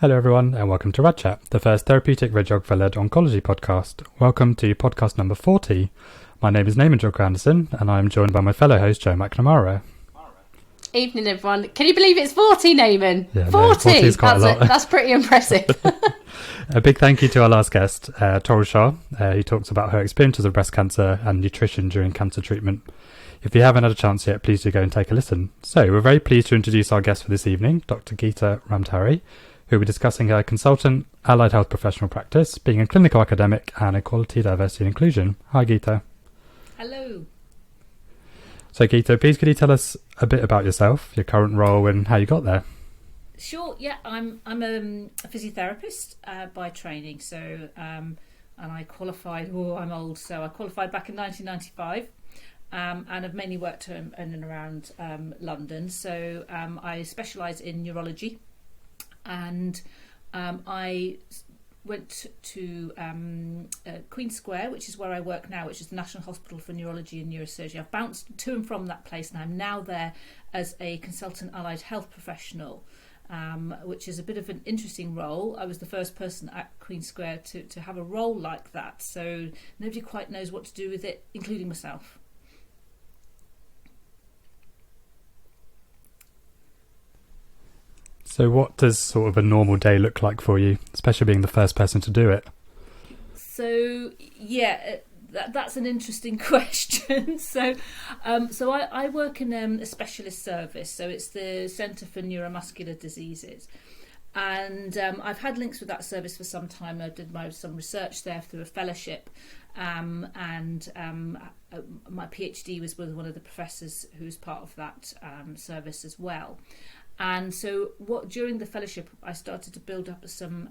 Hello everyone and welcome to Rad Chat, the first therapeutic radiographer-led oncology podcast. Welcome to podcast number 40. My name is Naaman Joker Anderson and I'm joined by my fellow host Joe McNamara. Evening everyone. Can you believe it's 40, Naaman? Yeah, 40! No, 40 is quite a lot. That's pretty impressive. A big thank you to our last guest, Toral Shah, who talks about her experiences of breast cancer and nutrition during cancer treatment. If you haven't had a chance yet, please do go and take a listen. So we're very pleased to introduce our guest for this evening, Dr. Gita Ramdharry, who will be discussing her consultant, allied health professional practice, being a clinical academic, and equality, diversity and inclusion. Hi, Gita. Hello. So, Gita, please could you tell us a bit about yourself, your current role, and how you got there? Sure. Yeah, I'm a physiotherapist by training. So, and I qualified. Oh, I'm old. So I qualified back in 1995. And I've mainly worked in and around London. So I specialise in neurology. And I went to Queen Square, which is where I work now, which is the National Hospital for Neurology and Neurosurgery. I've bounced to and from that place, and I'm now there as a consultant allied health professional, which is a bit of an interesting role. I was the first person at Queen Square to have a role like that, so nobody quite knows what to do with it, including myself. So what does sort of a normal day look like for you, especially being the first person to do it? So, yeah, that's an interesting question. So I work in a specialist service. So it's the Centre for Neuromuscular Diseases. And I've had links with that service for some time. I did some research there through a fellowship. My PhD was with one of the professors who's part of that service as well. And so during the fellowship, I started to build up some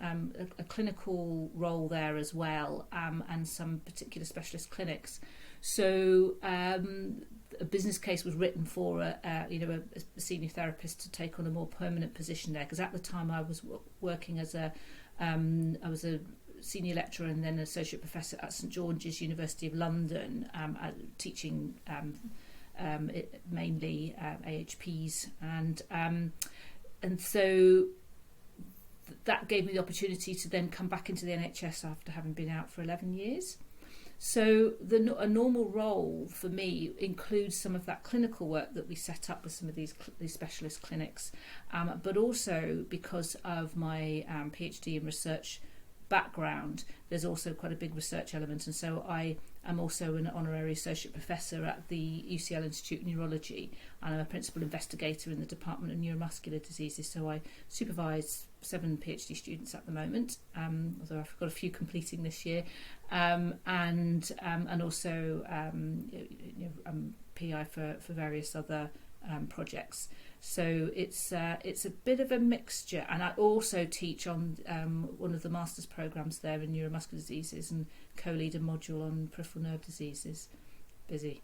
a clinical role there as well, and some particular specialist clinics. So a business case was written for a senior therapist to take on a more permanent position there, because at the time I was working as I was a senior lecturer and then associate professor at St George's University of London, teaching mainly AHPs, and so that gave me the opportunity to then come back into the NHS after having been out for 11 years. So a normal role for me includes some of that clinical work that we set up with some of these specialist clinics, but also because of my PhD in research background, there's also quite a big research element, and so I am also an honorary associate professor at the UCL Institute of Neurology, and I'm a principal investigator in the Department of Neuromuscular Diseases. So I supervise 7 PhD students at the moment, although I've got a few completing this year, and also I'm PI for various other projects. So it's a bit of a mixture, and I also teach on one of the master's programs there in neuromuscular diseases and co-lead a module on peripheral nerve diseases. Busy.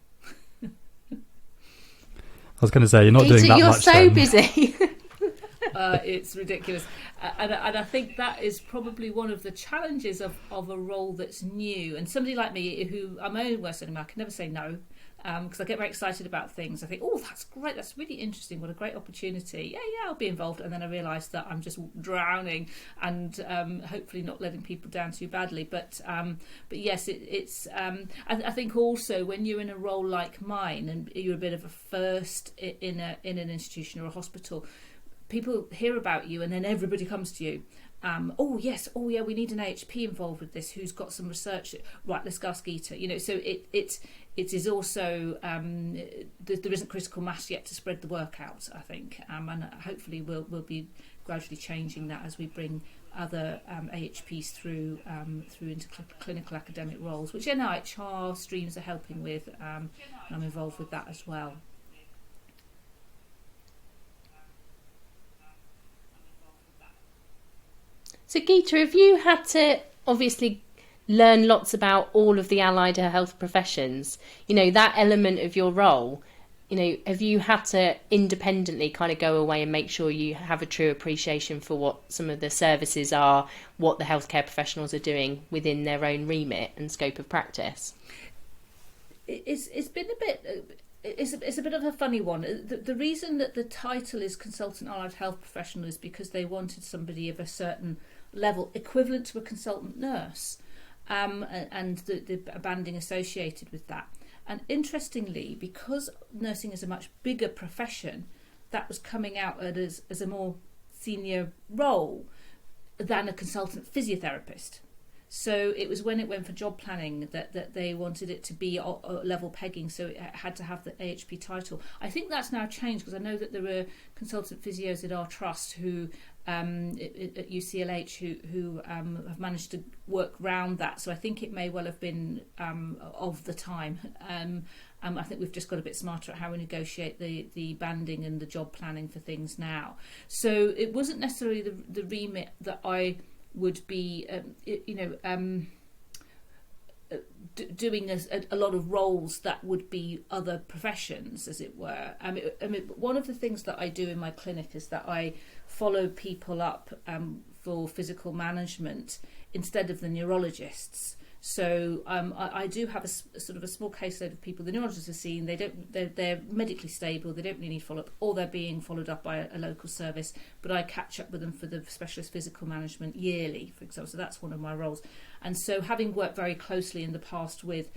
I was going to say, you're not doing that you're much. You're so then. busy. It's ridiculous, and I think that is probably one of the challenges of a role that's new. And somebody like me, who I'm my own worst enemy, I can never say no, because I get very excited about things. I think, oh, that's great, that's really interesting, what a great opportunity. Yeah, I'll be involved. And then I realise that I'm just drowning and hopefully not letting people down too badly. But yes, it's. I think also when you're in a role like mine and you're a bit of a first in an institution or a hospital, people hear about you and then everybody comes to you. Oh yeah, we need an AHP involved with this who's got some research. Right, let's go ask Gita. So it is also there isn't critical mass yet to spread the work out, I think, and hopefully we'll be gradually changing that as we bring other AHPs through into clinical academic roles, which NIHR streams are helping with, and I'm involved with that as well. So Gita, have you had to obviously learn lots about all of the allied health professions? That element of your role, have you had to independently kind of go away and make sure you have a true appreciation for what some of the services are, what the healthcare professionals are doing within their own remit and scope of practice? It's been a bit it's a bit of a funny one. The reason that the title is Consultant Allied Health Professional is because they wanted somebody of a certain level, equivalent to a consultant nurse, and the banding associated with that. And interestingly, because nursing is a much bigger profession, that was coming out as a more senior role than a consultant physiotherapist. So it was when it went for job planning that they wanted it to be a level pegging, so it had to have the AHP title. I think that's now changed, because I know that there are consultant physios at our trust who at UCLH who have managed to work round that. So I think it may well have been of the time. I think we've just got a bit smarter at how we negotiate the banding and the job planning for things now. So it wasn't necessarily the remit that I would be, doing a lot of roles that would be other professions, as it were. I mean, one of the things that I do in my clinic is that I follow people up for physical management instead of the neurologists. So I do have a sort of a small caseload of people the neurologists are seeing. They're medically stable. They don't really need follow up, or they're being followed up by a local service. But I catch up with them for the specialist physical management yearly, for example. So that's one of my roles. And so, having worked very closely in the past with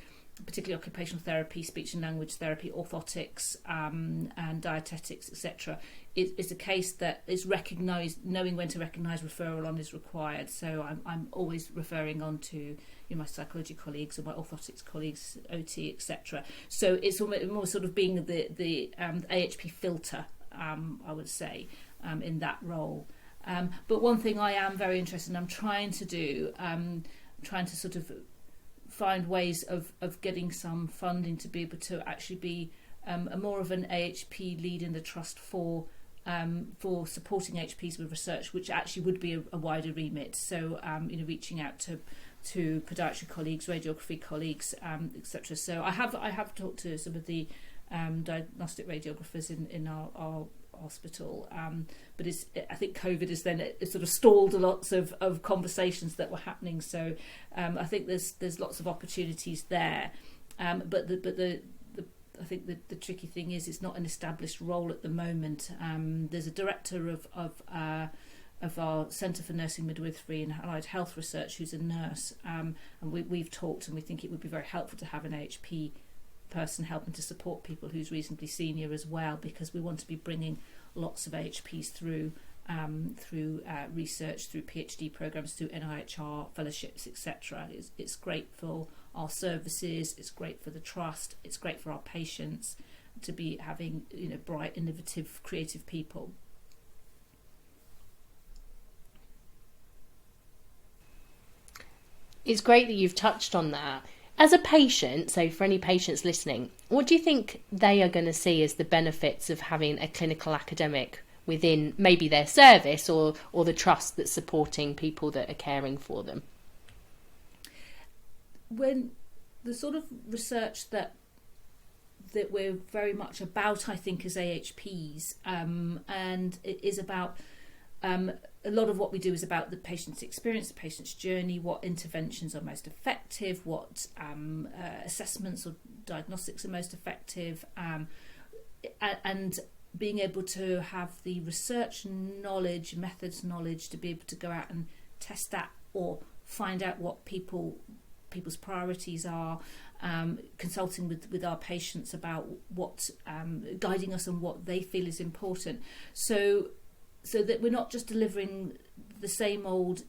particularly occupational therapy, speech and language therapy, orthotics, and dietetics, etc., it's a case that is recognised. Knowing when to recognise referral on is required. So I'm always referring on to my psychology colleagues or my orthotics colleagues, OT, etc. So it's more sort of being the AHP filter, I would say, in that role. But one thing I am very interested in, I'm trying to do, trying to sort of find ways of getting some funding to be able to actually be a more of an AHP lead in the trust for supporting HPs with research, which actually would be a wider remit. So reaching out to podiatry colleagues, radiography colleagues, etc. So I have talked to some of the diagnostic radiographers in our hospital, but I think COVID has then sort of stalled lots of conversations that were happening. So I think there's lots of opportunities there, but I think the tricky thing is it's not an established role at the moment. There's a director of our Centre for Nursing Midwifery and Allied Health Research who's a nurse, and we've talked, and we think it would be very helpful to have an AHP person helping to support people who's reasonably senior as well, because we want to be bringing lots of AHPs through research, through PhD programs, through NIHR fellowships, etc. It's great for our services, it's great for the trust, it's great for our patients to be having bright, innovative, creative people. It's great that you've touched on that. As a patient, so for any patients listening, what do you think they are going to see as the benefits of having a clinical academic within maybe their service or the trust that's supporting people that are caring for them? When the sort of research that we're very much about, I think, as AHPs, and it is about a lot of what we do is about the patient's experience, the patient's journey, what interventions are most effective, what assessments or diagnostics are most effective, and being able to have the research knowledge, methods knowledge to be able to go out and test that or find out what people's priorities are, consulting with our patients about what guiding us on what they feel is important. So that we're not just delivering the same old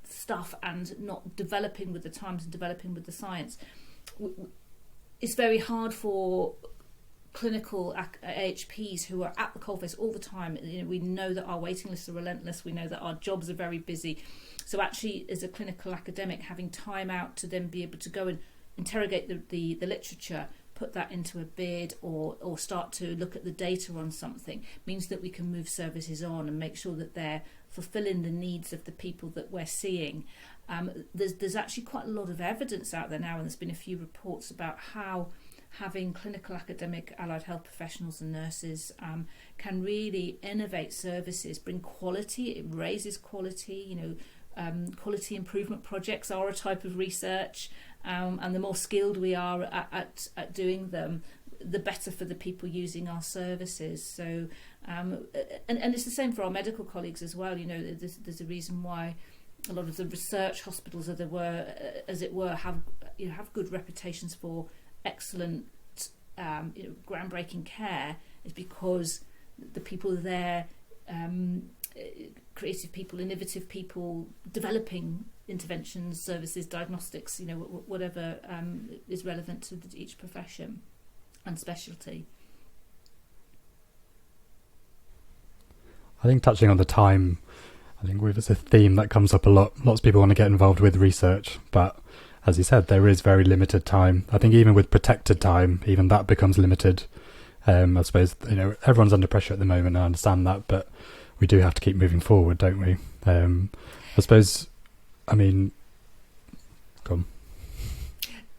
stuff and not developing with the times and developing with the science. It's very hard for clinical AHPs who are at the coalface all the time. We know that our waiting lists are relentless. We know that our jobs are very busy. So actually, as a clinical academic, having time out to then be able to go and interrogate the literature, put that into a bid or start to look at the data on something means that we can move services on and make sure that they're fulfilling the needs of the people that we're seeing. There's actually quite a lot of evidence out there now, and there's been a few reports about how having clinical academic allied health professionals and nurses can really innovate services, bring quality, it raises quality. Quality improvement projects are a type of research, and the more skilled we are at doing them, the better for the people using our services. So, and it's the same for our medical colleagues as well. There's a reason why a lot of the research hospitals, as it were, have good reputations for excellent, groundbreaking care, is because the people there, creative people, innovative people, developing interventions, services, diagnostics, whatever is relevant to each profession and specialty. I think touching on the time, I think it's a theme that comes up a lot. Lots of people want to get involved with research, but as you said, there is very limited time. I think even with protected time, even that becomes limited. I suppose, everyone's under pressure at the moment, I understand that, but we do have to keep moving forward, don't we? I suppose, go on.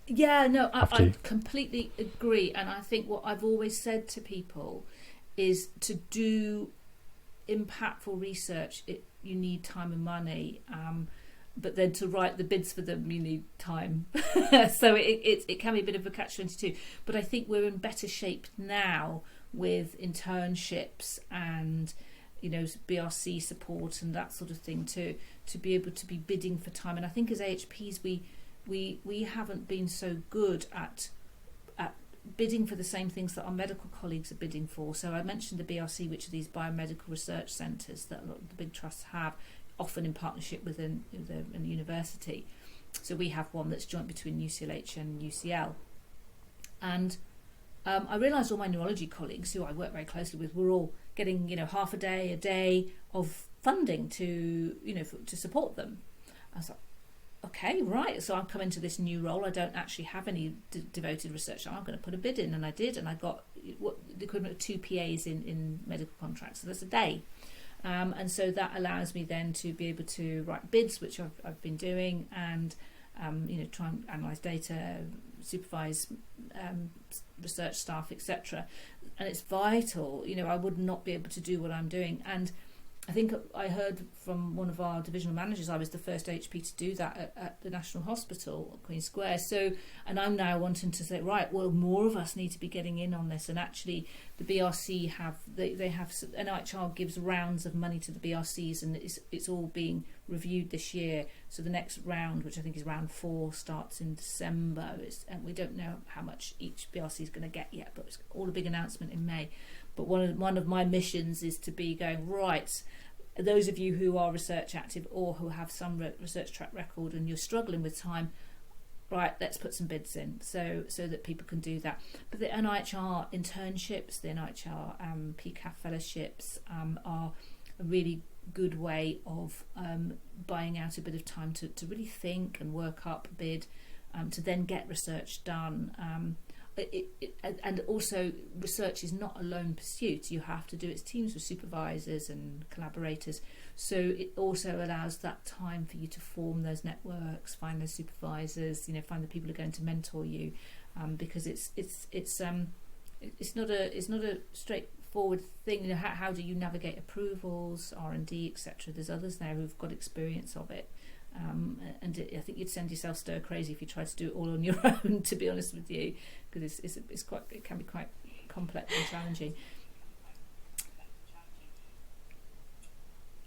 Yeah, no, I completely agree. And I think what I've always said to people is to do impactful research, you need time and money, but then to write the bids for them, you need time. So it can be a bit of a catch-22. But I think we're in better shape now with internships and BRC support and that sort of thing to be able to be bidding for time. And I think as AHPs we haven't been so good at bidding for the same things that our medical colleagues are bidding for. So I mentioned the BRC, which are these biomedical research centres that a lot of the big trusts have, often in partnership with a university. So we have one that's joint between UCLH and UCL. And I realised all my neurology colleagues, who I work very closely with, were all getting half a day of funding to to support them. I was like, okay, right. So I'm coming to this new role. I don't actually have any devoted research. I'm going to put a bid in, and I did, and I got what the equivalent of 2 PAs in medical contracts. So that's a day. And so that allows me then to be able to write bids, which I've been doing, and try and analyse data, supervise research staff, etc. And it's vital. I would not be able to do what I'm doing. And I think I heard from one of our divisional managers, I was the first HP to do that at the National Hospital, Queen Square. So, and I'm now wanting to say, right, well, more of us need to be getting in on this. And actually, the BRC they have NIHR gives rounds of money to the BRCs, and it's all being reviewed this year. So the next round, which I think is round 4, starts in December. And we don't know how much each BRC is going to get yet, but it's all a big announcement in May. But one of my missions is to be going, right, those of you who are research active or who have some research track record and you're struggling with time, right, let's put some bids in so that people can do that. But the NIHR internships, the NIHR PCAF fellowships are a really good way of buying out a bit of time to really think and work up a bid, to then get research done. And also, research is not a lone pursuit. You have to do it as teams with supervisors and collaborators. So it also allows that time for you to form those networks, find those supervisors, find the people who are going to mentor you, because it's not a straightforward thing. How do you navigate approvals, R&D, etc. There's others there who've got experience of it. I think you'd send yourself stir crazy if you tried to do it all on your own, to be honest with you, because it can be quite complex and challenging.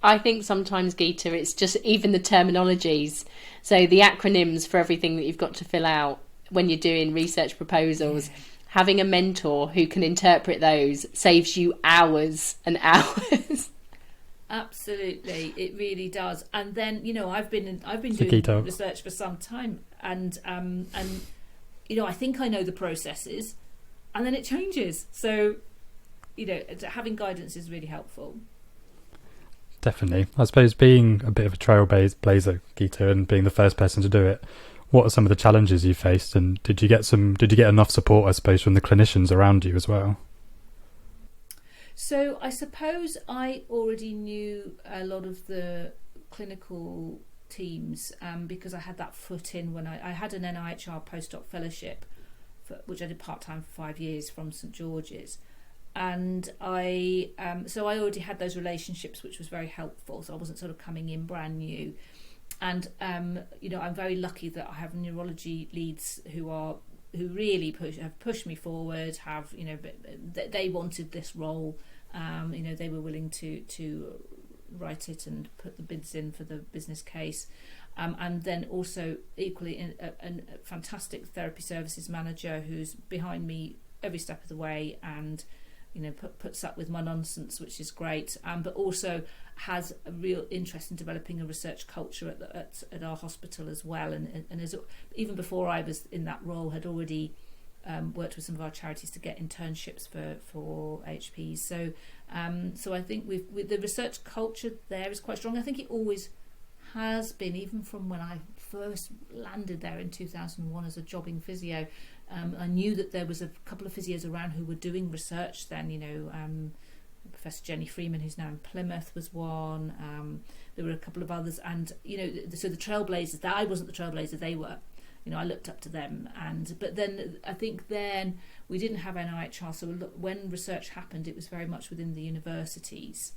I think sometimes, Gita, it's just even the terminologies. So the acronyms for everything that you've got to fill out when you're doing research proposals, having a mentor who can interpret those saves you hours and hours. Absolutely, it really does. And then I've been doing research for some time, and I think I know the processes, and then it changes. So having guidance is really helpful. Definitely. I suppose being a bit of a trailblazer, Gita, and being the first person to do it, what are some of the challenges you faced, and did you get enough support, I suppose, from the clinicians around you as well? So I suppose I already knew a lot of the clinical teams, because I had that foot in when I had an NIHR postdoc fellowship, which I did part-time for 5 years from St George's. And I already had those relationships, which was very helpful. So I wasn't sort of coming in brand new. And, I'm very lucky that I have neurology leads who are who really have pushed me forward. They wanted this role. They were willing to write it and put the bids in for the business case. And then also equally a fantastic therapy services manager who's behind me every step of the way, and puts up with my nonsense, which is great, but also has a real interest in developing a research culture at our hospital as well, and as, even before I was in that role, had already worked with some of our charities to get internships for HPs. So I think with the research culture there is quite strong. I think it always has been, even from when I first landed there in 2001 as a jobbing physio. I knew that there was a couple of physios around who were doing research then. Professor Jenny Freeman, who's now in Plymouth, was one. There were a couple of others, and so the trailblazers. That I wasn't the trailblazer; they were. I looked up to them, but then I think then we didn't have NIHR. So when research happened, it was very much within the universities.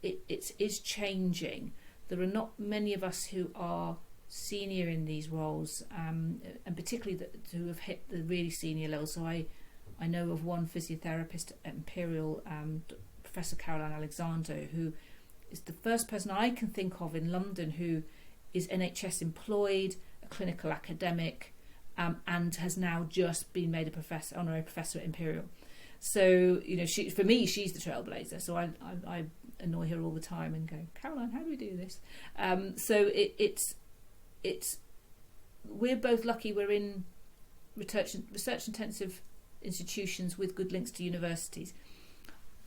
It is changing. There are not many of us who are senior in these roles, and particularly who have hit the really senior level. So I know of one physiotherapist at Imperial, Professor Caroline Alexander, who is the first person I can think of in London who is NHS employed, a clinical academic, and has now just been made a honorary professor at Imperial. So for me, she's the trailblazer. So I annoy her all the time and go, Caroline, how do we do this? So it's we're both lucky. We're in research intensive institutions with good links to universities.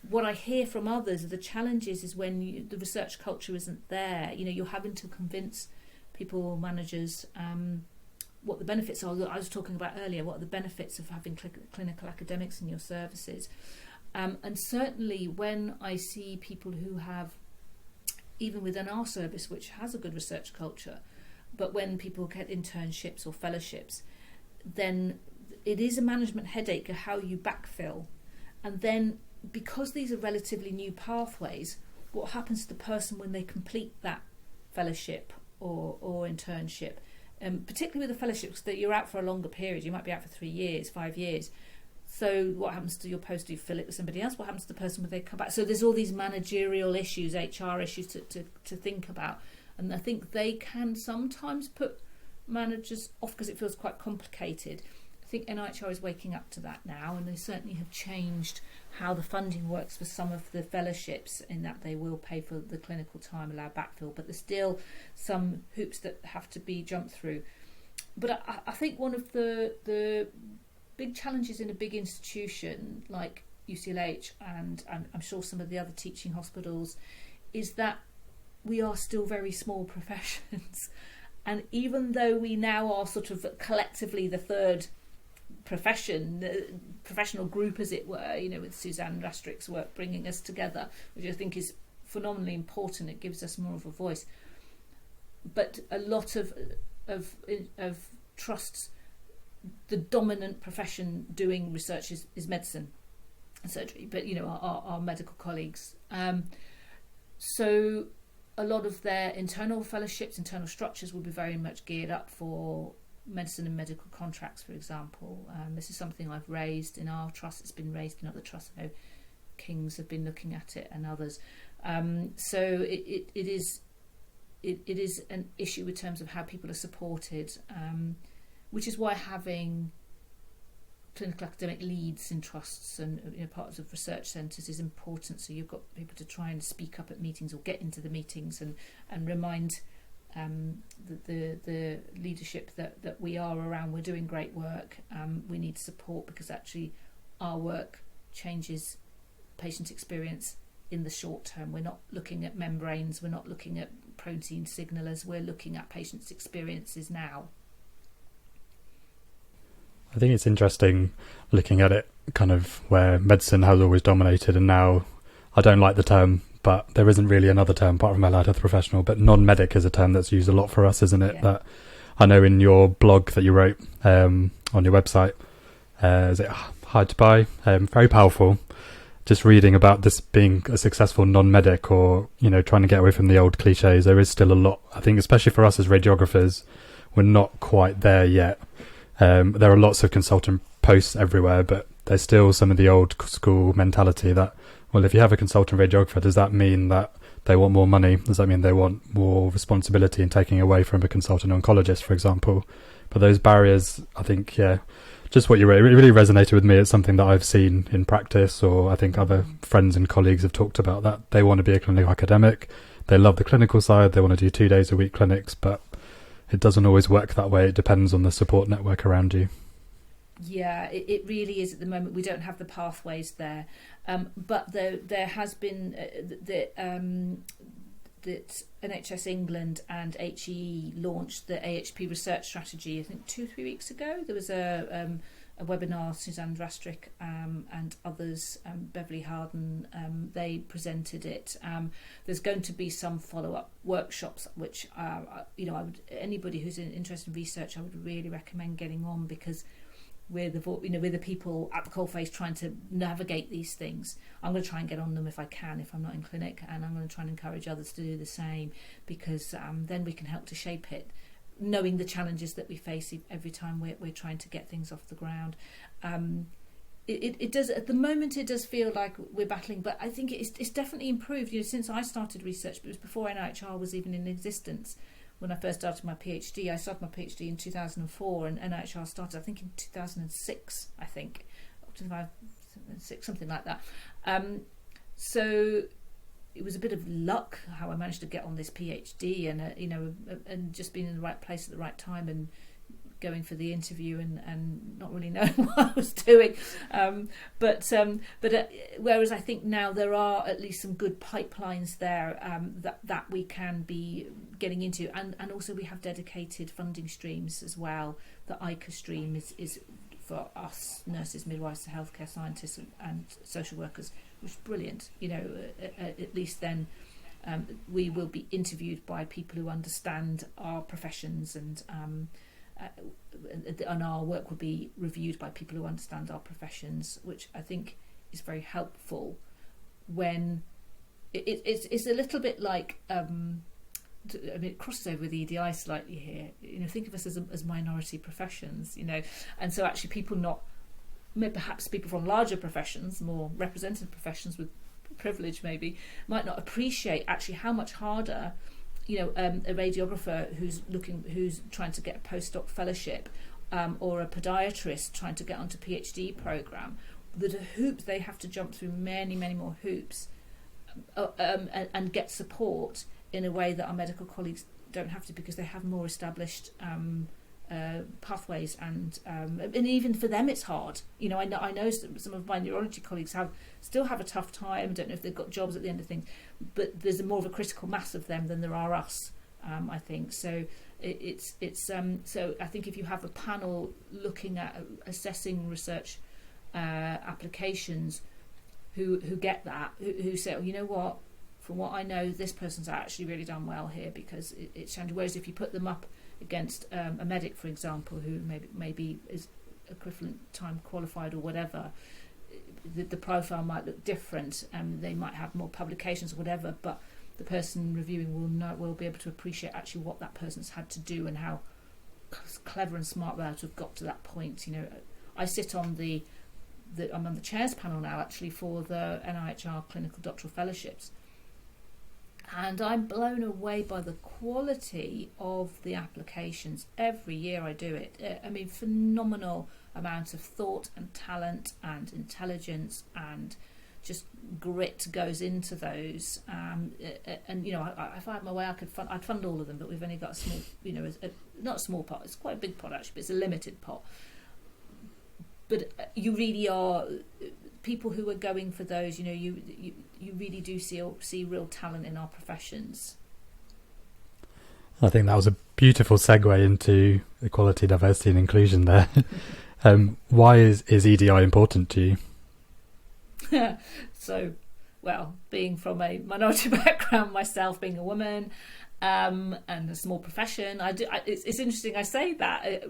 What I hear from others are the challenges is when the research culture isn't there. You're having to convince people, managers, what the benefits are. I was talking about earlier, what are the benefits of having clinical academics in your services. And certainly when I see people who have, even within our service, which has a good research culture, but when people get internships or fellowships, then it is a management headache of how you backfill. And then because these are relatively new pathways, what happens to the person when they complete that fellowship or internship? Particularly with the fellowships, that you're out for a longer period. You might be out for 3 years, 5 years. So what happens to your post? Do you fill it with somebody else? What happens to the person when they come back? So there's all these managerial issues, HR issues to think about. And I think they can sometimes put managers off because it feels quite complicated. I think NIHR is waking up to that now, and they certainly have changed how the funding works for some of the fellowships, in that they will pay for the clinical time, allow backfill, but there's still some hoops that have to be jumped through. But I think one of the big challenges in a big institution like UCLH, and I'm sure some of the other teaching hospitals, is that we are still very small professions. And even though we now are sort of collectively the third professional group, as it were, with Suzanne Rastrick's work bringing us together, which I think is phenomenally important. It gives us more of a voice. But a lot of trusts, the dominant profession doing research is medicine and surgery, but our medical colleagues. So a lot of their internal fellowships, internal structures will be very much geared up for medicine and medical contracts, for example. This is something I've raised in our trust. It's been raised in other trusts. I know King's have been looking at it, and others. So it is an issue in terms of how people are supported, which is why having clinical academic leads in trusts and parts of research centres is important. So you've got people to try and speak up at meetings or get into the meetings and remind the leadership that we are around. We're doing great work. We need support because actually our work changes patient experience in the short term. We're not looking at membranes, we're not looking at protein signalers, we're looking at patients' experiences now. I think it's interesting looking at it kind of where medicine has always dominated, and now, I don't like the term, but there isn't really another term apart from allied health professional, but non-medic is a term that's used a lot for us, isn't it? Yeah. That I know in your blog that you wrote on your website, is it Hard to Buy? Very powerful. Just reading about this being a successful non-medic, or trying to get away from the old cliches. There is still a lot, I think, especially for us as radiographers, we're not quite there yet. There are lots of consultant posts everywhere, but there's still some of the old school mentality that, well, if you have a consultant radiographer, does that mean that they want more money? Does that mean they want more responsibility in taking away from a consultant oncologist, for example? But those barriers, I think, just what you wrote, it really resonated with me. It's something that I've seen in practice, or I think other friends and colleagues have talked about, that they want to be a clinical academic. They love the clinical side. They want to do 2 days a week clinics, but it doesn't always work that way. It depends on the support network around you. Yeah, it really is at the moment. We don't have the pathways there. But there has been that NHS England and HE launched the Ahp Research Strategy, I think 2-3 weeks ago. There was a webinar, Suzanne Drastrick and others, Beverly Harden, they presented it. There's going to be some follow-up workshops, which I would, anybody who's interested in research, I would really recommend getting on, because we're the people at the coalface trying to navigate these things. I'm going to try and get on them if I can, if I'm not in clinic, and I'm going to try and encourage others to do the same, because then we can help to shape it, knowing the challenges that we face every time we're trying to get things off the ground. It does, at the moment, it does feel like we're battling, but I think it's definitely improved. Since I started research, but it was before NIHR was even in existence. When I first started my PhD, I started my PhD in 2004, and NIHR started, I think, in 2006, I think, 2006, something like that. So it was a bit of luck how I managed to get on this PhD, and just being in the right place at the right time, and going for the interview and not really knowing what I was doing. But whereas I think now there are at least some good pipelines there that we can be getting into, and also we have dedicated funding streams as well. The ICA stream is for us nurses, midwives, healthcare scientists and social workers, which is brilliant. At least then we will be interviewed by people who understand our professions, and our work will be reviewed by people who understand our professions, which I think is very helpful. When it's a little bit like it crosses over with EDI slightly here. Think of us as minority professions, and so actually perhaps people from larger professions, more representative professions with privilege maybe, might not appreciate actually how much harder a radiographer who's trying to get a postdoc fellowship, or a podiatrist trying to get onto a PhD program, the hoops they have to jump through, many more hoops, and get support in a way that our medical colleagues don't have to, because they have more established pathways, and even for them it's hard. I know some of my neurology colleagues still have a tough time. I don't know if they've got jobs at the end of things, but there's more of a critical mass of them than there are us. I think so. So I think if you have a panel looking at assessing research applications, who get that, who say, oh, you know what, from what I know, this person's actually really done well here, because it's challenging. Whereas if you put them up against a medic, for example, who maybe is equivalent time qualified or whatever, the profile might look different, and they might have more publications or whatever, but the person reviewing will be able to appreciate actually what that person's had to do and how clever and smart they are to have got to that point. I sit on I'm on the chairs panel now, actually, for the NIHR clinical doctoral fellowships, and I'm blown away by the quality of the applications. Every year I do it. I mean, phenomenal amount of thought and talent and intelligence and just grit goes into those. And if I had my way, I'd fund all of them, but we've only got a small, not a small pot. It's quite a big pot actually, but it's a limited pot. But you really are people who are going for those. You really do see real talent in our professions. I think that was a beautiful segue into equality, diversity, and inclusion there. Why is EDI important to you? So, being from a minority background myself, being a woman, and a small profession, it's interesting I say that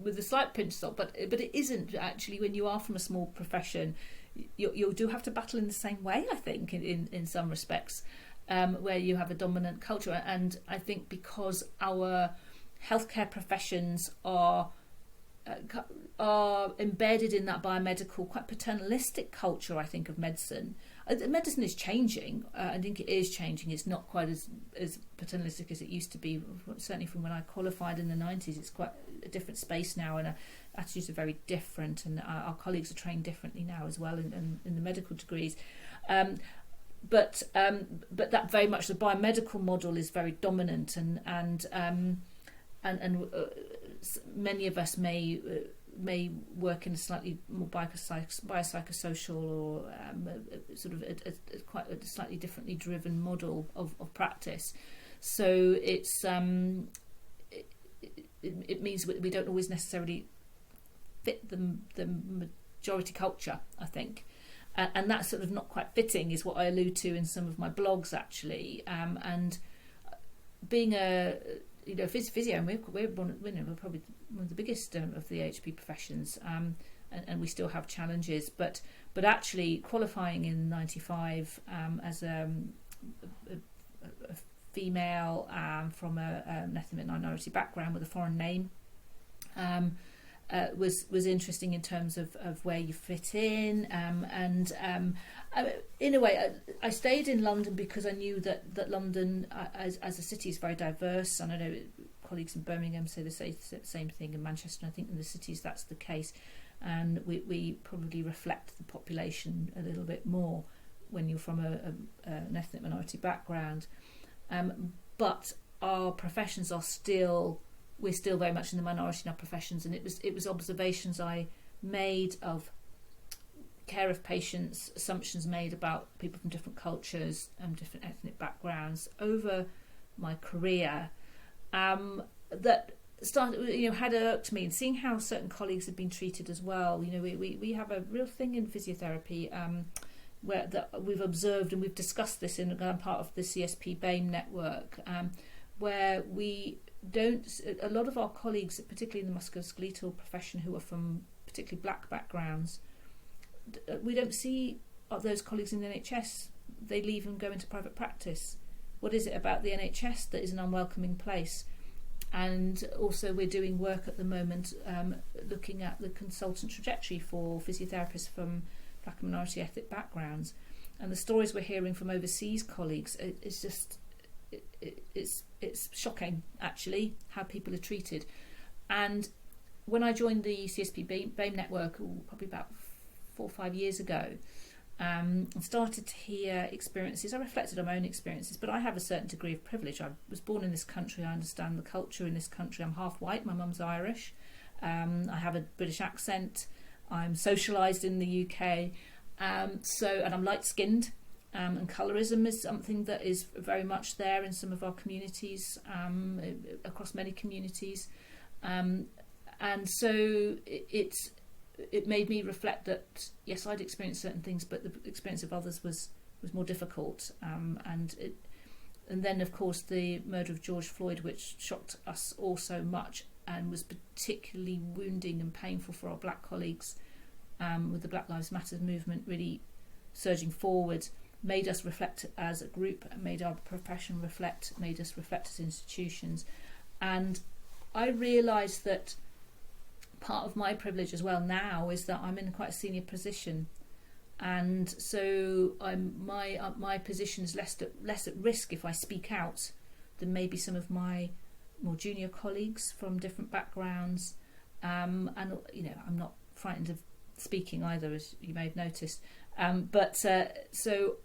with a slight pinch of salt, but it isn't actually. When you are from a small profession, you do have to battle in the same way, I think, in some respects, where you have a dominant culture. And I think because our healthcare professions are are embedded in that biomedical, quite paternalistic culture, I think, of medicine. Medicine is changing. I think it is changing. It's not quite as paternalistic as it used to be. Certainly from when I qualified in the 90s, it's quite a different space now, and attitudes are very different, and our colleagues are trained differently now as well in the medical degrees. But that very much the biomedical model is very dominant, and many of us may work in a slightly more biopsychosocial or sort of quite a slightly differently driven model of practice. So it means we don't always necessarily fit the majority culture, I think. And that sort of not quite fitting is what I allude to in some of my blogs, actually. And being a physio, and we're probably one of the biggest of the HP professions, and we still have challenges. But actually qualifying in '95 as a female from an ethnic minority background with a foreign name was interesting in terms of where you fit in, and in a way I stayed in London because I knew that London as a city is very diverse, and I know colleagues in Birmingham say the same thing, in Manchester, and I think in the cities that's the case, and we probably reflect the population a little bit more when you're from an ethnic minority background, but our professions are we're still very much in the minority in our professions, and it was observations I made of care of patients, assumptions made about people from different cultures and different ethnic backgrounds over my career that started, had irked me, and seeing how certain colleagues had been treated as well. We have a real thing in physiotherapy where that we've observed, and we've discussed this in part of the CSP BAME network, where we don't, a lot of our colleagues, particularly in the musculoskeletal profession, who are from particularly black backgrounds, we don't see those colleagues in the NHS. They leave and go into private practice. What is it about the NHS that is an unwelcoming place? And also we're doing work at the moment looking at the consultant trajectory for physiotherapists from black and minority ethnic backgrounds, and the stories we're hearing from overseas colleagues is just it's shocking, actually, how people are treated. And when I joined the CSP BAME network probably about 4 or 5 years ago, and started to hear experiences, I reflected on my own experiences, but I have a certain degree of privilege. I was born in this country, I understand the culture in this country. I'm half white, my mum's Irish, I have a British accent, I'm socialised in the UK, and I'm light-skinned. And colorism is something that is very much there in some of our communities, across many communities, and so it made me reflect that yes, I'd experienced certain things, but the experience of others was more difficult, and then of course the murder of George Floyd, which shocked us all so much and was particularly wounding and painful for our black colleagues, with the Black Lives Matter movement really surging forward, made us reflect as a group, made our profession reflect, made us reflect as institutions. And I realised that part of my privilege as well now is that I'm in quite a senior position, and so my position is less at risk if I speak out than maybe some of my more junior colleagues from different backgrounds, and I'm not frightened of speaking either, as you may have noticed, so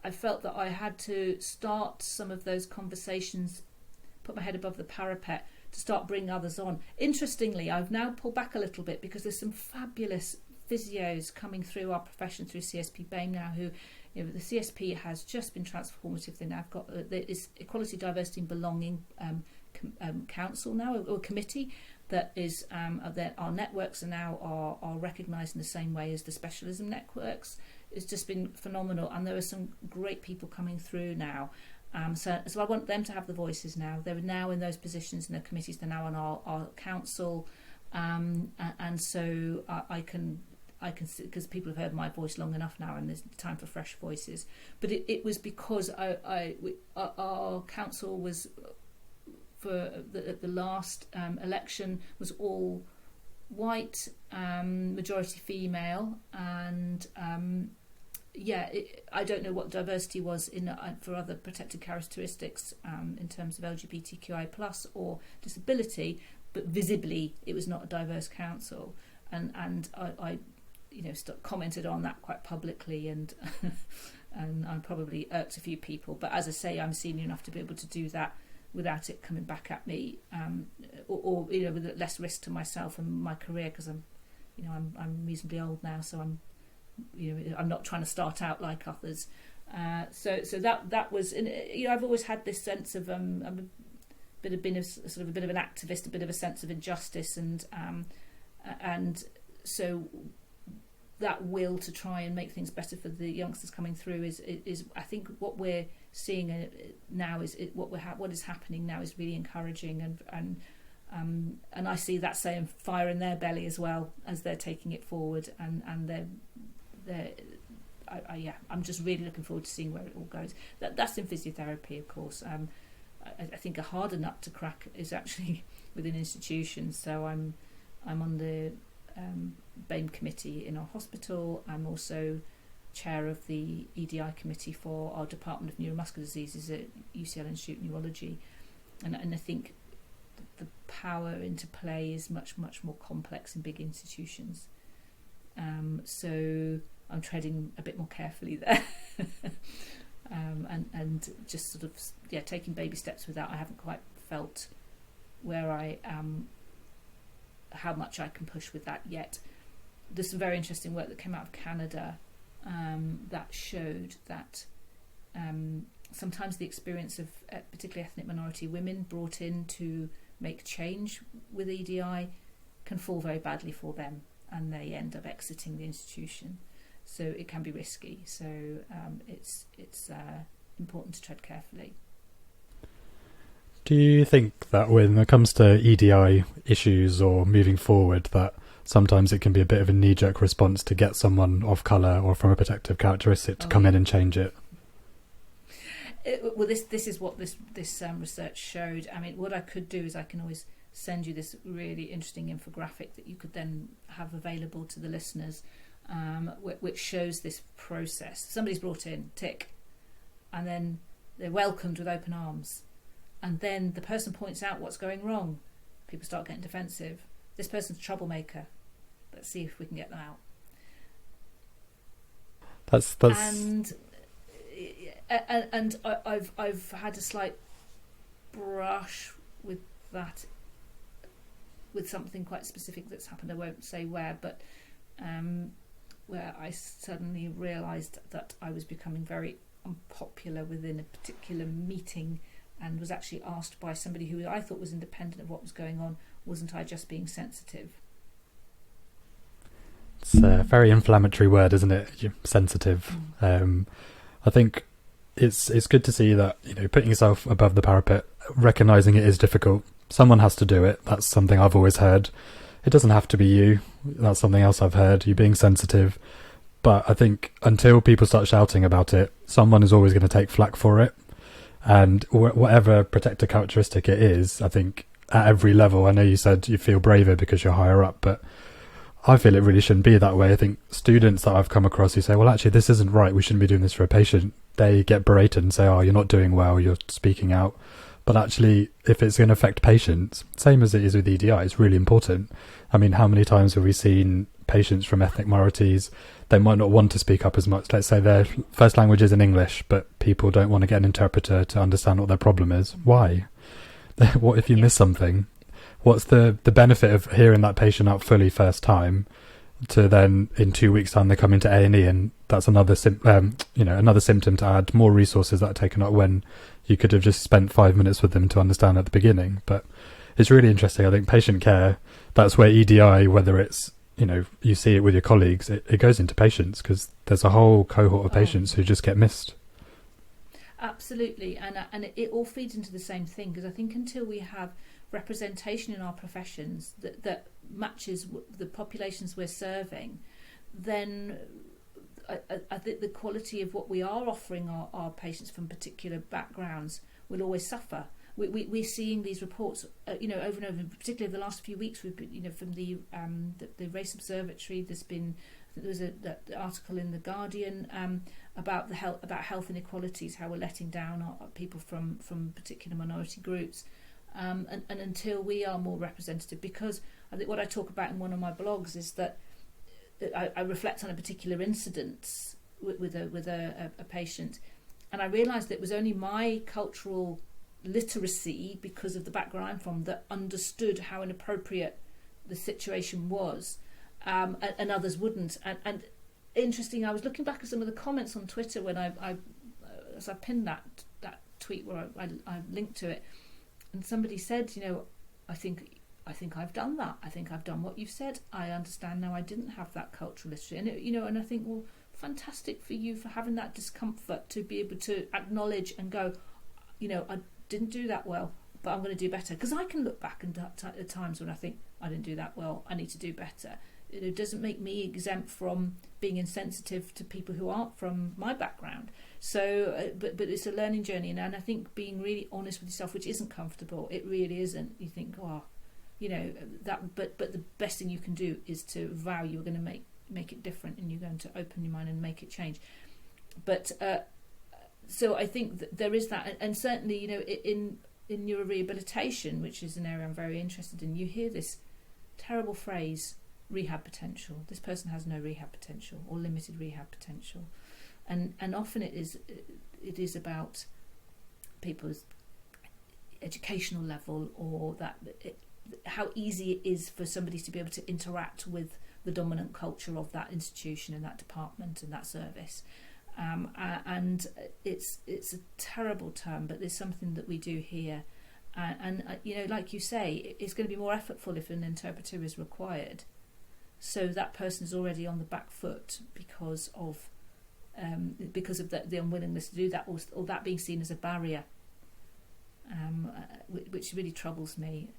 I felt that I had to start some of those conversations, put my head above the parapet to start bringing others on. Interestingly, I've now pulled back a little bit because there's some fabulous physios coming through our profession through CSP BAME now who, the CSP has just been transformative. They now got there is Equality, Diversity and Belonging Council now, or committee, that is that our networks are now are recognised in the same way as the specialism networks. It's just been phenomenal, and there are some great people coming through now. So I want them to have the voices now. They're now in those positions in the committees. They're now on our council, and so I can because people have heard my voice long enough now, and there's time for fresh voices. But it was because our council was for the last election was all white, majority female, and I don't know what diversity was in for other protected characteristics in terms of LGBTQI plus or disability, but visibly it was not a diverse council, and I commented on that quite publicly, and and I probably irked a few people. But as I say, I'm senior enough to be able to do that without it coming back at me, or with less risk to myself and my career, because I'm reasonably old now, so I'm not trying to start out like others. So that was, I've always had this sense of I'm been a sort of a bit of an activist, a bit of a sense of injustice, and so that will to try and make things better for the youngsters coming through is I think what we're seeing now is what is happening now is really encouraging, and I see that same fire in their belly as well as they're taking it forward, and I'm just really looking forward to seeing where it all goes. That's in physiotherapy, of course. I think a harder nut to crack is actually within institutions. So I'm on the BAME committee in our hospital. I'm also chair of the EDI committee for our Department of Neuromuscular Diseases at UCL Institute of Neurology, and I think the power into play is much more complex in big institutions. So I'm treading a bit more carefully there. And just sort of taking baby steps with that. I haven't quite felt where I am, how much I can push with that yet. There's some very interesting work that came out of Canada that showed that sometimes the experience of particularly ethnic minority women brought in to make change with EDI can fall very badly for them, and they end up exiting the institution. So it can be risky. So it's important to tread carefully. Do you think that when it comes to EDI issues or moving forward, that sometimes it can be a bit of a knee-jerk response to get someone of colour or from a protective characteristic to come in and change it? Well, this is what this research showed. I mean, what I could do is I can always send you this really interesting infographic that you could then have available to the listeners, which shows this process. Somebody's brought in, tick, and then they're welcomed with open arms. And then the person points out what's going wrong. People start getting defensive. This person's a troublemaker. Let's see if we can get them out. That's and I've had a slight brush with that, with something quite specific that's happened. I won't say where, but where I suddenly realised that I was becoming very unpopular within a particular meeting, and was actually asked by somebody who I thought was independent of what was going on, wasn't I just being sensitive? It's a very inflammatory word, isn't it? Sensitive. I think it's good to see that, putting yourself above the parapet, recognising it is difficult. Someone has to do it. That's something I've always heard. It doesn't have to be you. That's something else I've heard. You being sensitive. But I think until people start shouting about it, someone is always going to take flack for it. And whatever protector characteristic it is, I think at every level, I know you said you feel braver because you're higher up, but I feel it really shouldn't be that way. I think students that I've come across who say, well, actually, this isn't right, we shouldn't be doing this for a patient, they get berated and say, oh, you're not doing well, you're speaking out. But actually, if it's going to affect patients, same as it is with EDI, it's really important. I mean, how many times have we seen patients from ethnic minorities, they might not want to speak up as much. Let's say their first language is in English, but people don't want to get an interpreter to understand what their problem is. Why? What if you miss something? What's the benefit of hearing that patient out fully first time to then in 2 weeks' time they come into A&E and that's another another symptom to add more resources that are taken up when you could have just spent 5 minutes with them to understand at the beginning. But it's really interesting. I think patient care, that's where EDI, whether it's you see it with your colleagues, it goes into patients, because there's a whole cohort of patients who just get missed. Absolutely, and it all feeds into the same thing, because I think until we have representation in our professions that matches the populations we're serving, then I think the quality of what we are offering our patients from particular backgrounds will always suffer. we're seeing these reports, over and over. Particularly the last few weeks, we've been, from the Race Observatory. There's been, I think there was the article in the Guardian about health inequalities, how we're letting down people from particular minority groups, and until we are more representative. Because I think what I talk about in one of my blogs is that I reflect on a particular incident with a patient, and I realised that it was only my cultural literacy, because of the background I'm from, that understood how inappropriate the situation was, and others wouldn't. And interesting, I was looking back at some of the comments on Twitter when I pinned that tweet where I linked to it, and somebody said, I think I've done that. I think I've done what you've said. I understand now. I didn't have that cultural literacy, and and I think, well, fantastic for you for having that discomfort, to be able to acknowledge and go, I didn't do that well, but I'm going to do better. Because I can look back at times when I think I didn't do that well, I need to do better. It doesn't make me exempt from being insensitive to people who aren't from my background. So, but it's a learning journey, and I think being really honest with yourself, which isn't comfortable, it really isn't. You think, that, but the best thing you can do is to vow you're going to make it different, and you're going to open your mind and make it change. But so I think that there is that, and certainly, in neurorehabilitation, which is an area I'm very interested in, you hear this terrible phrase, rehab potential. This person has no rehab potential, or limited rehab potential, and often it is about people's educational level, or how easy it is for somebody to be able to interact with the dominant culture of that institution and that department and that service. And it's a terrible term, but there's something that we do here, and like you say, it's going to be more effortful if an interpreter is required. So that person is already on the back foot because of the unwillingness to do that, or that being seen as a barrier, which really troubles me.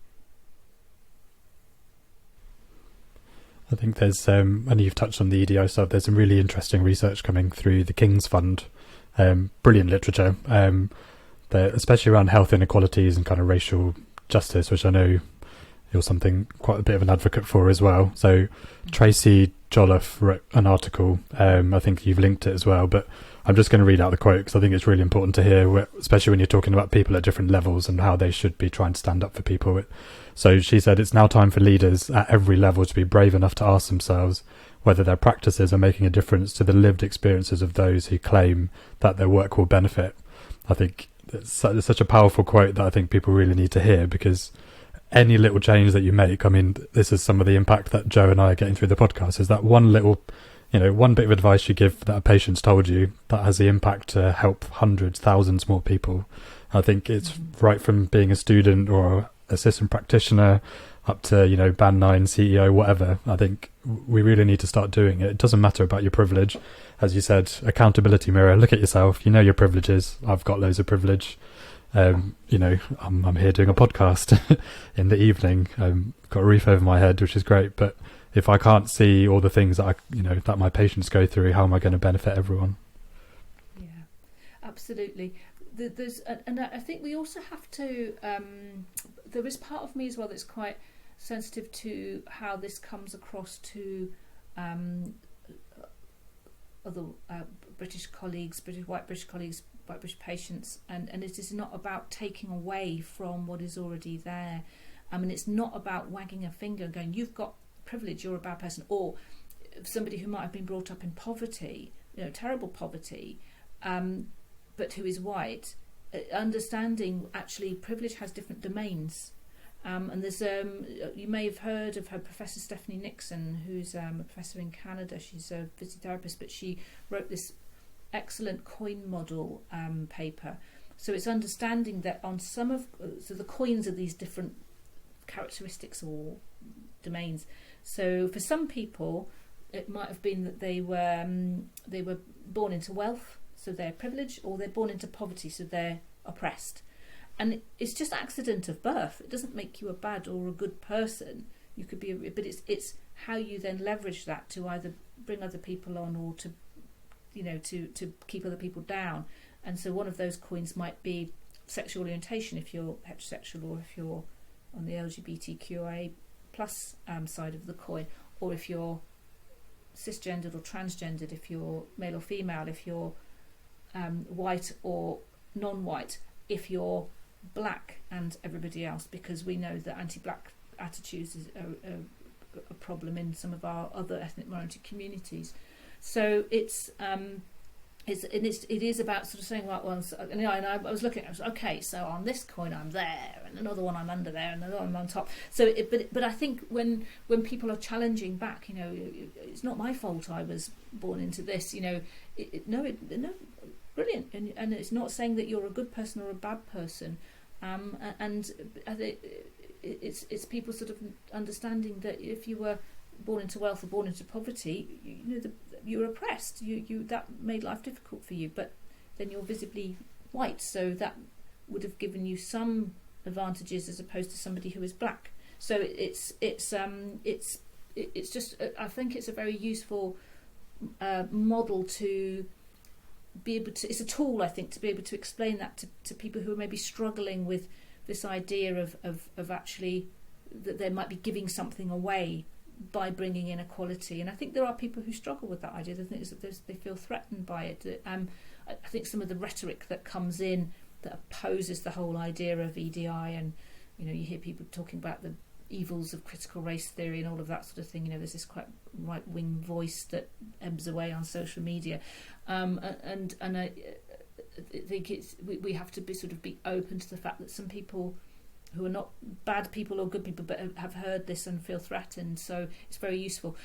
I think there's, and you've touched on the EDI stuff, there's some really interesting research coming through the King's Fund, brilliant literature, especially around health inequalities and kind of racial justice, which I know you're something quite a bit of an advocate for as well. So Tracy Jolliffe wrote an article, I think you've linked it as well, but I'm just going to read out the quote because I think it's really important to hear, especially when you're talking about people at different levels and how they should be trying to stand up for people. So she said, it's now time for leaders at every level to be brave enough to ask themselves whether their practices are making a difference to the lived experiences of those who claim that their work will benefit. I think it's such a powerful quote that I think people really need to hear, because any little change that you make, I mean, this is some of the impact that Joe and I are getting through the podcast, is that one little, one bit of advice you give that a patient's told you that has the impact to help hundreds, thousands more people. I think it's right from being a student or assistant practitioner up to, band 9, CEO, whatever. I think we really need to start doing it. It doesn't matter about your privilege. As you said, accountability mirror, look at yourself. You know your privileges. I've got loads of privilege. I'm here doing a podcast in the evening. Got a roof over my head, which is great. But if I can't see all the things that that my patients go through, how am I going to benefit everyone? Yeah, absolutely. And I think we also have to. There is part of me as well that's quite sensitive to how this comes across to other British colleagues, white British colleagues, white British patients, and it is not about taking away from what is already there. I mean, it's not about wagging a finger and going, you've got privilege, you're a bad person, or somebody who might have been brought up in poverty, terrible poverty, but who is white, understanding actually privilege has different domains. And there's you may have heard of her, Professor Stephanie Nixon, who's a professor in Canada. She's a physiotherapist, but she wrote this excellent coin model paper. So it's understanding that on some of the coins are these different characteristics or domains. So for some people, it might have been that they were born into wealth, so they're privileged, or they're born into poverty, so they're oppressed. And it's just accident of birth. It doesn't make you a bad or a good person. You could be, but it's how you then leverage that to either bring other people on or to keep other people down. And so one of those coins might be sexual orientation, if you're heterosexual, or if you're on the LGBTQIA plus side of the coin, or if you're cisgendered or transgendered, if you're male or female, if you're white or non-white, if you're black and everybody else, because we know that anti-black attitudes is a problem in some of our other ethnic minority communities. So it is about sort of saying, right, well, and I was looking, I was okay, so on this coin I'm there, and another one I'm under there, and another one I'm on top. So, but I think when people are challenging back, it's not my fault I was born into this, no, brilliant, and it's not saying that you're a good person or a bad person, and I think it's people sort of understanding that if you were born into wealth or born into poverty, you were oppressed. You that made life difficult for you. But then you're visibly white, so that would have given you some advantages as opposed to somebody who is black. So it's just, I think it's a very useful model to be able to. It's a tool, I think, to be able to explain that to people who are maybe struggling with this idea of actually that they might be giving something away by bringing in equality. And I think there are people who struggle with that idea. They feel threatened by it. I think some of the rhetoric that comes in that opposes the whole idea of EDI, and you hear people talking about the evils of critical race theory and all of that sort of thing. There's this quite right-wing voice that ebbs away on social media, and I think we have to be open to the fact that some people who are not bad people or good people but have heard this and feel threatened, so it's very useful.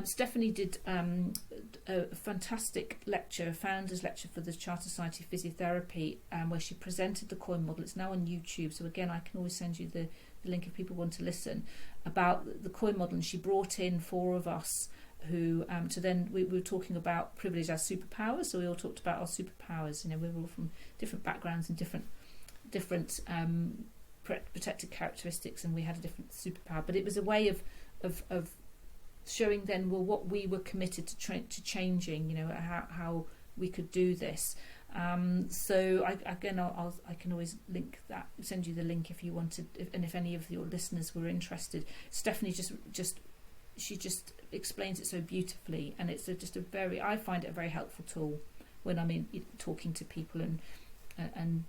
Stephanie did a fantastic lecture, a founder's lecture for the Charter Society of Physiotherapy, where she presented the COIN model. It's now on YouTube, so again I can always send you the link if people want to listen, about the COIN model. And she brought in four of us who we were talking about privilege as superpowers, so we all talked about our superpowers. We were all from different backgrounds and different protected characteristics, and we had a different superpower, but it was a way of showing then, well, what we were committed to changing, how we could do this. So I can always link that, send you the link if you wanted, and if any of your listeners were interested. Stephanie she just explains it so beautifully, and it's I find it a very helpful tool when I'm talking to people and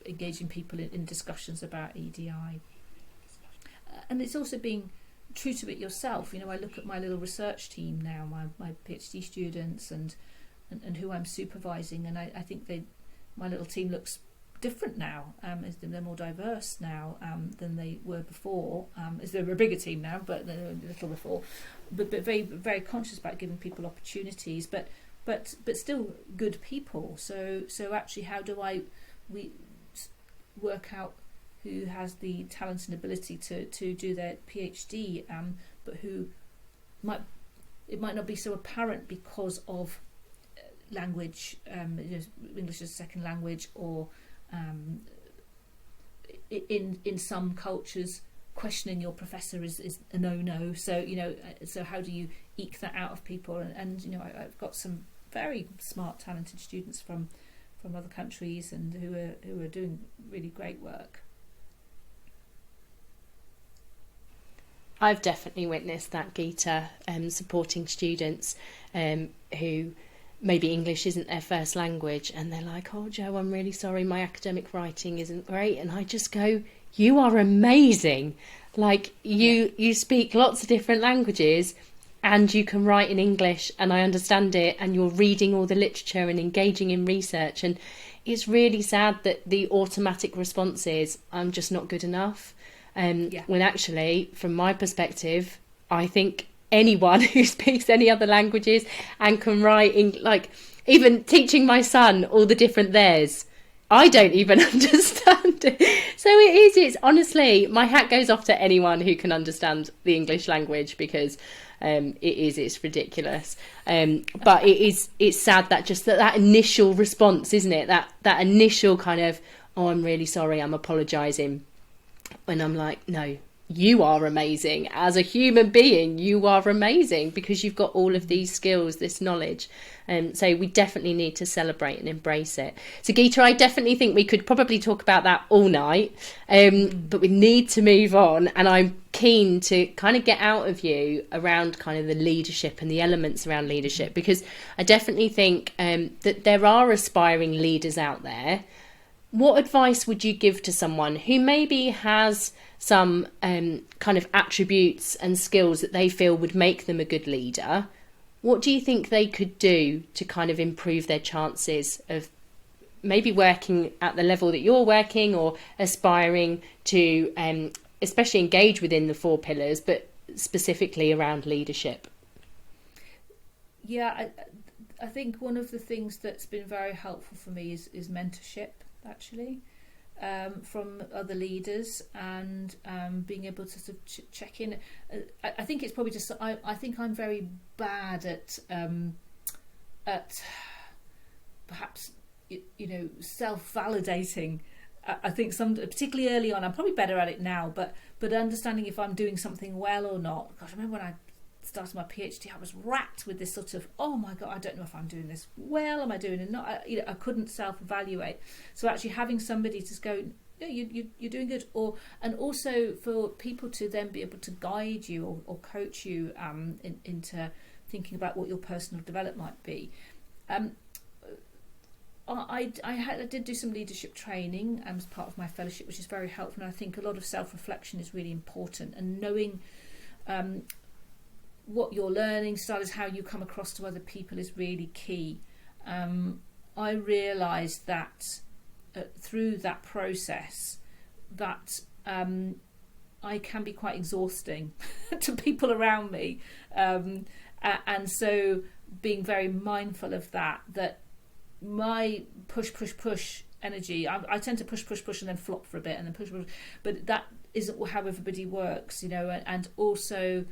engaging people in discussions about EDI. And it's also being true to it yourself. I look at my little research team now, my PhD students and who I'm supervising, and I think my little team looks different now. They're more diverse now than they were before. They were a bigger team now, but they were a little before. But very, very conscious about giving people opportunities, but still good people. So actually, how do we work out who has the talent and ability to do their PhD, but who it might not be so apparent because of language, English as a second language, or in some cultures questioning your professor is a no. So so how do you eke that out of people? And I've got some very smart, talented students from other countries and who are doing really great work. I've definitely witnessed that, Gita, supporting students who maybe English isn't their first language, and they're like, "Oh, Jo, I'm really sorry, my academic writing isn't great," and I just go, "You are amazing! Like you speak lots of different languages, and you can write in English, and I understand it, and you're reading all the literature and engaging in research." And it's really sad that the automatic response is, "I'm just not good enough." When actually, from my perspective, I think anyone who speaks any other languages and can write even teaching my son all the different theirs, I don't even understand it. So it's honestly, my hat goes off to anyone who can understand the English language, because it's ridiculous. But it's sad that just that initial response, isn't it? That initial kind of, "Oh, I'm really sorry, I'm apologising." When I'm like, no, you are amazing. As a human being, you are amazing because you've got all of these skills, this knowledge. So we definitely need to celebrate and embrace it. So Gita, I definitely think we could probably talk about that all night, but we need to move on. And I'm keen to kind of get out of you around kind of the leadership and the elements around leadership, because I definitely think that there are aspiring leaders out there. What advice would you give to someone who maybe has some kind of attributes and skills that they feel would make them a good leader? What do you think they could do to kind of improve their chances of maybe working at the level that you're working, or aspiring to especially engage within the 4 pillars, but specifically around leadership? Yeah, I think one of the things that's been very helpful for me is mentorship, actually, from other leaders, and being able to sort of check in. I think it's probably just I think I'm very bad at perhaps self-validating. I think particularly early on, I'm probably better at it now, but understanding if I'm doing something well or not. Gosh, I remember when I started my PhD, I was racked with this sort of, oh my God, I don't know if I'm doing this well, am I doing it not? I couldn't self-evaluate. So actually having somebody to go, yeah, you're doing good, and also for people to then be able to guide you or coach you into thinking about what your personal development might be. I did do some leadership training as part of my fellowship, which is very helpful, and I think a lot of self-reflection is really important, and knowing what your learning style is, how you come across to other people, is really key. I realised that through that process that I can be quite exhausting to people around me, and so being very mindful of that my push energy, I tend to push and then flop for a bit and then push, but that isn't how everybody works, and also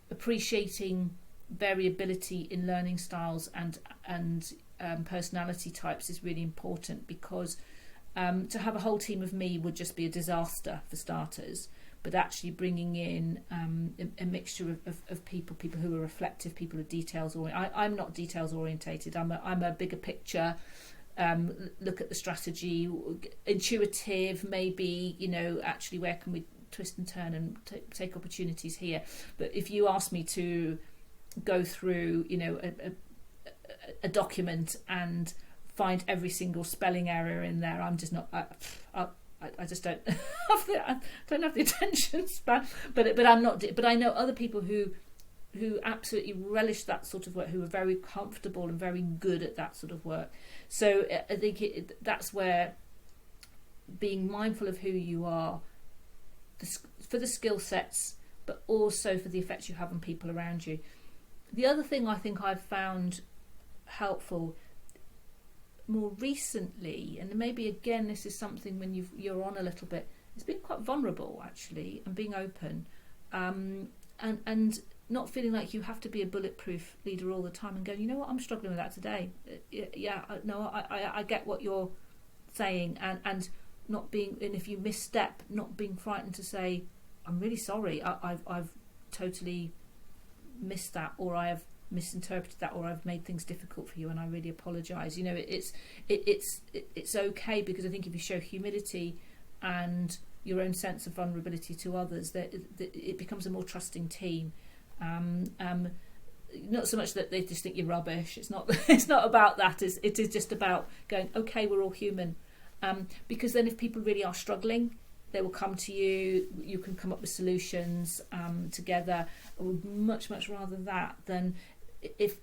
appreciating variability in learning styles and personality types is really important, because to have a whole team of me would just be a disaster for starters, but actually bringing in a mixture of people who are reflective, people who are details oriented. I'm not details orientated. I'm a bigger picture, look at the strategy, intuitive, maybe, actually where can we twist and turn and take opportunities here. But if you ask me to go through a document and find every single spelling error in there, I'm just not I just don't have the attention span, but I'm not, but I know other people who absolutely relish that sort of work, who are very comfortable and very good at that sort of work. So I think that's where being mindful of who you are, for the skill sets, but also for the effects you have on people around you. The other thing I think I've found helpful more recently, and maybe again this is something when you're on a little bit, it's been quite vulnerable actually, and being open, and not feeling like you have to be a bulletproof leader all the time, and going, you know what, I'm struggling with that today. I get what you're saying, and not being, and if you misstep, not being frightened to say, I'm really sorry, I've totally missed that, or I have misinterpreted that, or I've made things difficult for you, and I really apologise. It's okay, because I think if you show humility and your own sense of vulnerability to others, that it becomes a more trusting team. Not so much that they just think you're rubbish. It's not. It's not about that. It is just about going, okay, we're all human. Because then if people really are struggling, they will come to you. You can come up with solutions together. I would much rather that than if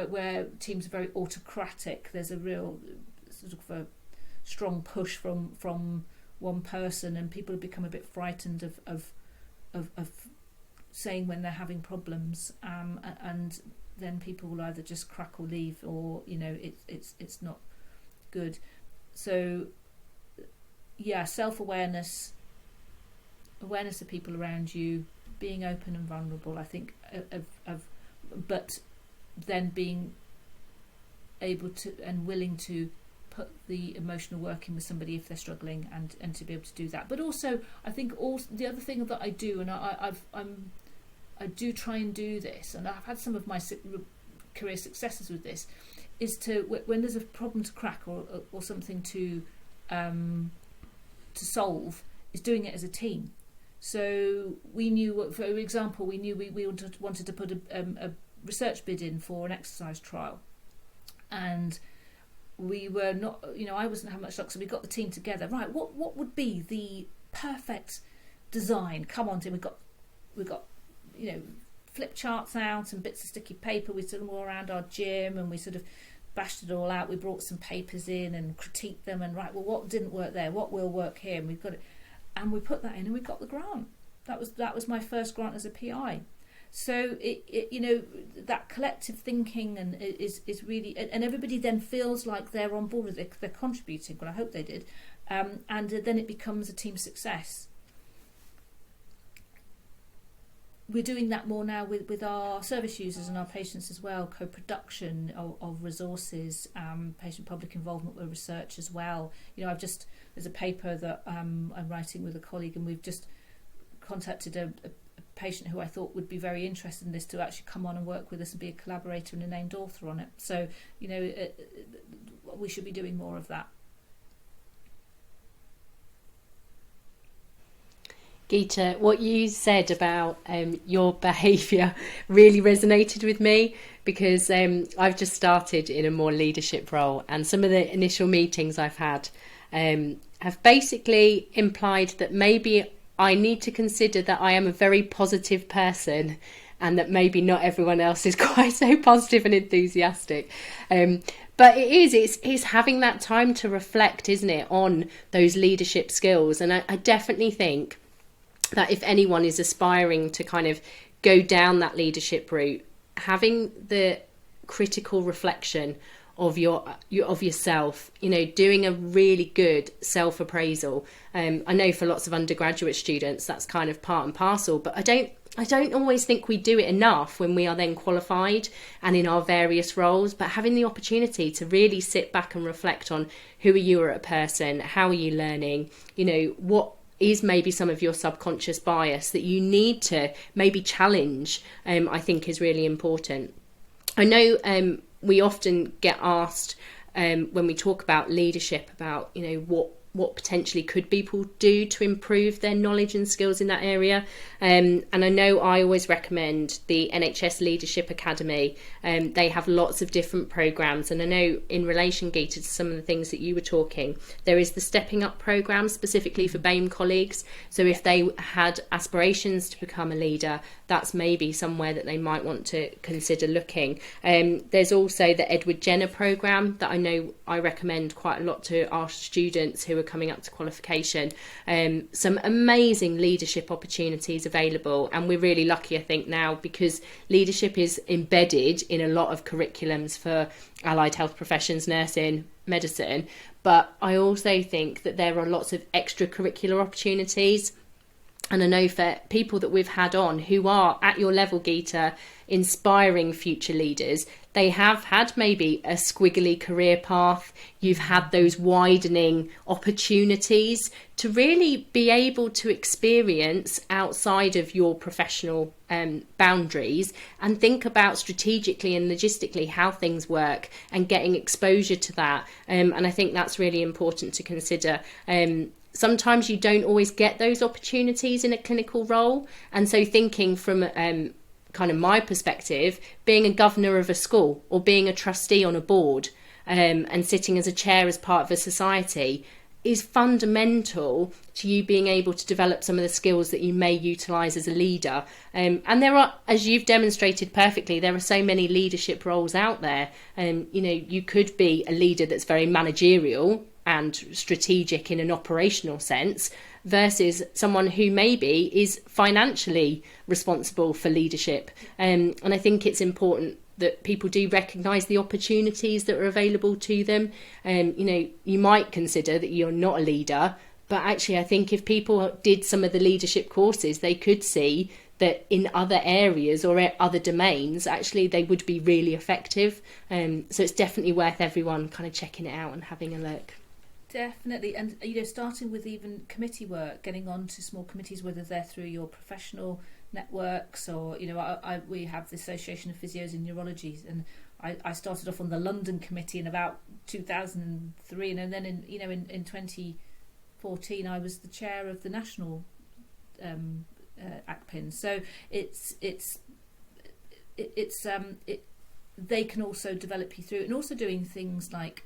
where teams are very autocratic. There's a real sort of a strong push from one person, and people have become a bit frightened of saying when they're having problems, and then people will either just crack or leave, or it's not good. So yeah, self-awareness, awareness of people around you, being open and vulnerable, I think, but then being able to and willing to put the emotional work in with somebody if they're struggling, and to be able to do that. But also, I think also the other thing that I do, and I do try and do this, and I've had some of my career successes with this, is to, when there's a problem to crack or something to solve, is doing it as a team. So we knew, for example, we wanted to put a research bid in for an exercise trial, and we were not, I wasn't having much luck, so we got the team together. Right, what would be the perfect design? Come on, Tim, we got flip charts out and bits of sticky paper. We took them all around our gym and we sort of bashed it all out. We brought some papers in and critiqued them, and what didn't work there, what will work here, and we've got it, and we put that in and we got the grant. That was my first grant as a PI. So it that collective thinking and is really, and everybody then feels like they're on board with it, they're contributing. Well, I hope they did, and then it becomes a team success. We're doing that more now with our service users and our patients as well, co-production of resources, patient-public involvement with research as well. There's a paper that I'm writing with a colleague, and we've just contacted a patient who I thought would be very interested in this to actually come on and work with us and be a collaborator and a named author on it. So, we should be doing more of that. Gita, what you said about your behaviour really resonated with me, because I've just started in a more leadership role, and some of the initial meetings I've had have basically implied that maybe I need to consider that I am a very positive person, and that maybe not everyone else is quite so positive and enthusiastic. But it's having that time to reflect, isn't it, on those leadership skills. And I definitely think that if anyone is aspiring to kind of go down that leadership route, having the critical reflection of yourself, doing a really good self-appraisal. I know for lots of undergraduate students that's kind of part and parcel, but I don't always think we do it enough when we are then qualified and in our various roles. But having the opportunity to really sit back and reflect on who are you as a person, how are you learning, what is maybe some of your subconscious bias that you need to maybe challenge, I think is really important. I know we often get asked when we talk about leadership about, what potentially could people do to improve their knowledge and skills in that area. And I know I always recommend the NHS Leadership Academy. They have lots of different programmes. And I know in relation, Gita, to some of the things that you were talking, there is the Stepping Up programme specifically for BAME colleagues. So if they had aspirations to become a leader, that's maybe somewhere that they might want to consider looking. There's also the Edward Jenner programme that I know I recommend quite a lot to our students who are coming up to qualification. Some amazing leadership opportunities available, and we're really lucky, I think, now, because leadership is embedded in a lot of curriculums for allied health professions, nursing, medicine. But I also think that there are lots of extracurricular opportunities. And I know for people that we've had on who are at your level, Gita, inspiring future leaders, they have had maybe a squiggly career path. You've had those widening opportunities to really be able to experience outside of your professional boundaries and think about strategically and logistically how things work and getting exposure to that. And I think that's really important to consider. Sometimes you don't always get those opportunities in a clinical role. And so thinking from kind of my perspective, being a governor of a school or being a trustee on a board and sitting as a chair as part of a society is fundamental to you being able to develop some of the skills that you may utilise as a leader. And there are, as you've demonstrated perfectly, there are so many leadership roles out there. You could be a leader that's very managerial and strategic in an operational sense versus someone who maybe is financially responsible for leadership. And I think it's important that people do recognise the opportunities that are available to them. You might consider that you're not a leader, but actually I think if people did some of the leadership courses, they could see that in other areas or other domains, actually they would be really effective. So it's definitely worth everyone kind of checking it out and having a look. Definitely, and starting with even committee work, getting onto small committees, whether they're through your professional networks or we have the Association of Physios in Neurology, and I started off on the London committee in about 2003, and then in 2014 I was the chair of the national ACPIN. So they can also develop you through, and also doing things like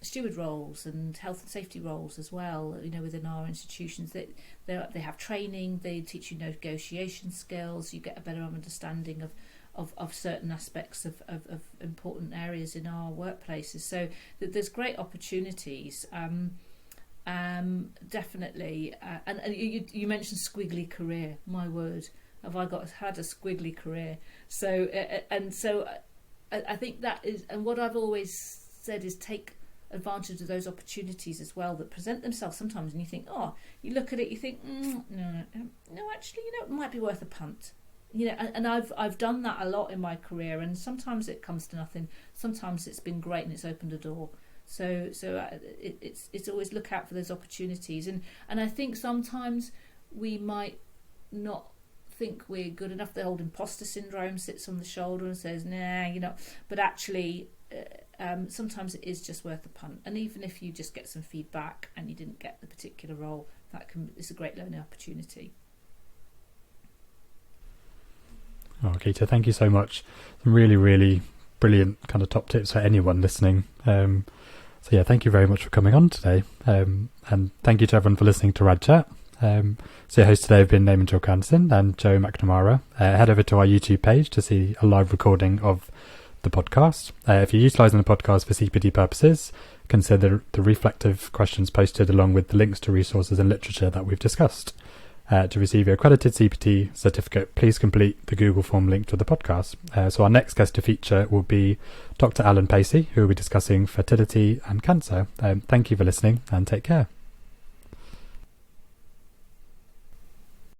steward roles and health and safety roles as well. Within our institutions, they have training. They teach you negotiation skills. You get a better understanding of certain aspects of important areas in our workplaces. So there's great opportunities. Definitely. And you mentioned squiggly career. My word, have I had a squiggly career? So I think that is, and what I've always said is take advantage of those opportunities as well that present themselves sometimes, and you think, you look at it, you think, no, actually, it might be worth a punt. And I've done that a lot in my career, and sometimes it comes to nothing. Sometimes it's been great and it's opened a door. So it's always look out for those opportunities, and I think sometimes we might not think we're good enough. The old imposter syndrome sits on the shoulder and says, nah, but actually sometimes it is just worth a punt. And even if you just get some feedback and you didn't get the particular role, it's a great learning opportunity. Gita, thank you so much. Some really, really brilliant kind of top tips for anyone listening. So yeah, thank you very much for coming on today. And thank you to everyone for listening to Rad Chat. So your hosts today have been Naaman Jorgensen and Joe McNamara. Head over to our YouTube page to see a live recording of the podcast. If you're utilising the podcast for CPD purposes, consider the reflective questions posted along with the links to resources and literature that we've discussed. To receive your accredited CPT certificate, please complete the Google form linked to the podcast. So our next guest to feature will be Dr. Alan Pacey, who will be discussing fertility and cancer. Thank you for listening and take care.